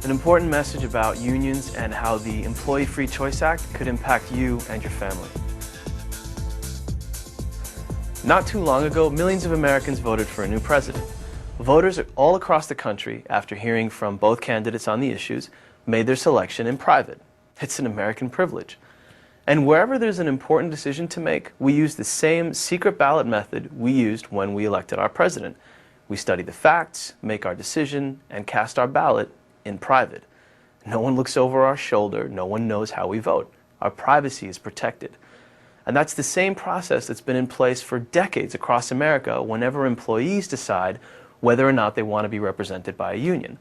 An important message about unions and how the Employee Free Choice Act could impact you and your family. Not too long ago, millions of Americans voted for a new president. Voters all across the country, after hearing from both candidates on the issues, made their selection in private. It's an American privilege. And wherever there's an important decision to make, we use the same secret ballot method we used when we elected our president. We study the facts, make our decision, and cast our ballot in private. No one looks over our shoulder, no one knows how we vote. Our privacy is protected. And that's the same process that's been in place for decades across America whenever employees decide whether or not they want to be represented by a union.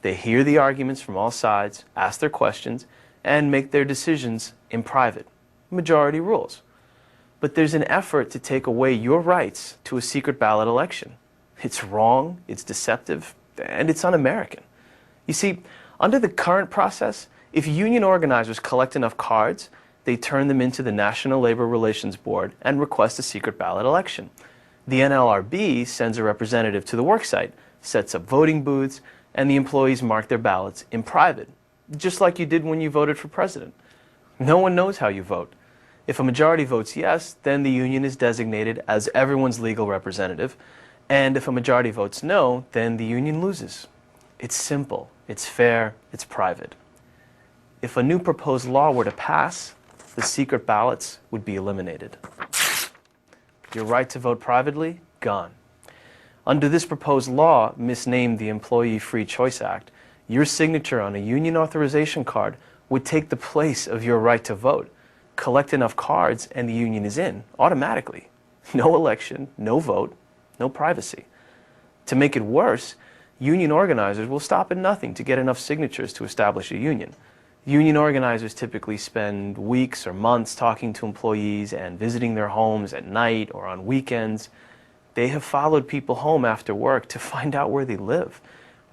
They hear the arguments from all sides, ask their questions, and make their decisions in private. Majority rules. But there's an effort to take away your rights to a secret ballot election. It's wrong, it's deceptive, and it's un-American. You see, under the current process, if union organizers collect enough cards, they turn them into the National Labor Relations Board and request a secret ballot election. The NLRB sends a representative to the worksite, sets up voting booths, and the employees mark their ballots in private, just like you did when you voted for president. No one knows how you vote. If a majority votes yes, then the union is designated as everyone's legal representative, and if a majority votes no, then the union loses. It's simple, it's fair, it's private. If a new proposed law were to pass, the secret ballots would be eliminated. Your right to vote privately, gone. Under this proposed law, misnamed the Employee Free Choice Act, your signature on a union authorization card would take the place of your right to vote. Collect enough cards and the union is in, automatically. No election, no vote, no privacy. To make it worse, union organizers will stop at nothing to get enough signatures to establish a union. Union organizers typically spend weeks or months talking to employees and visiting their homes at night or on weekends. They have followed people home after work to find out where they live.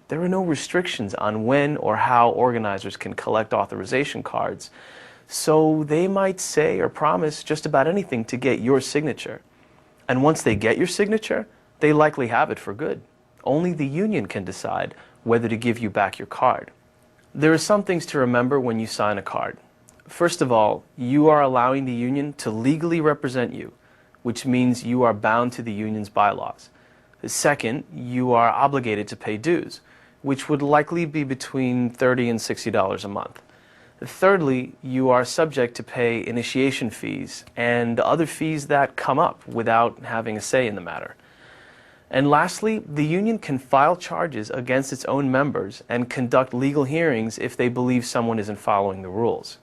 There are no restrictions on when or how organizers can collect authorization cards, so they might say or promise just about anything to get your signature. And once they get your signature, they likely have it for good. Only the union can decide whether to give you back your card. There are some things to remember when you sign a card. First of all, you are allowing the union to legally represent you, which means you are bound to the union's bylaws. Second, you are obligated to pay dues, which would likely be between $30 and $60 a month. Thirdly, you are subject to pay initiation fees and other fees that come up without having a say in the matter. And lastly, the union can file charges against its own members and conduct legal hearings if they believe someone isn't following the rules.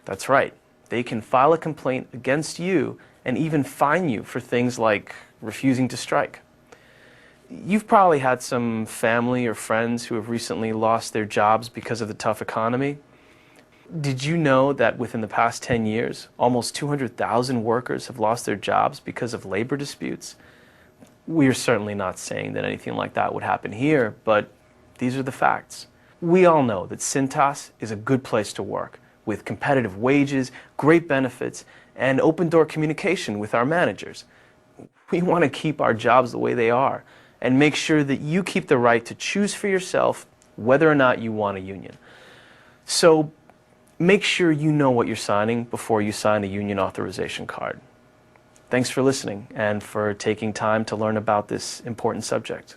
That's right, they can file a complaint against you and even fine you for things like refusing to strike. You've probably had some family or friends who have recently lost their jobs because of the tough economy. Did you know that within the past 10 years, almost 200,000 workers have lost their jobs because of labor disputes? We are certainly not saying that anything like that would happen here, but these are the facts. We all know that Cintas is a good place to work, with competitive wages, great benefits, and open-door communication with our managers. We want to keep our jobs the way they are, and make sure that you keep the right to choose for yourself whether or not you want a union. So make sure you know what you're signing before you sign a union authorization card. Thanks for listening and for taking time to learn about this important subject.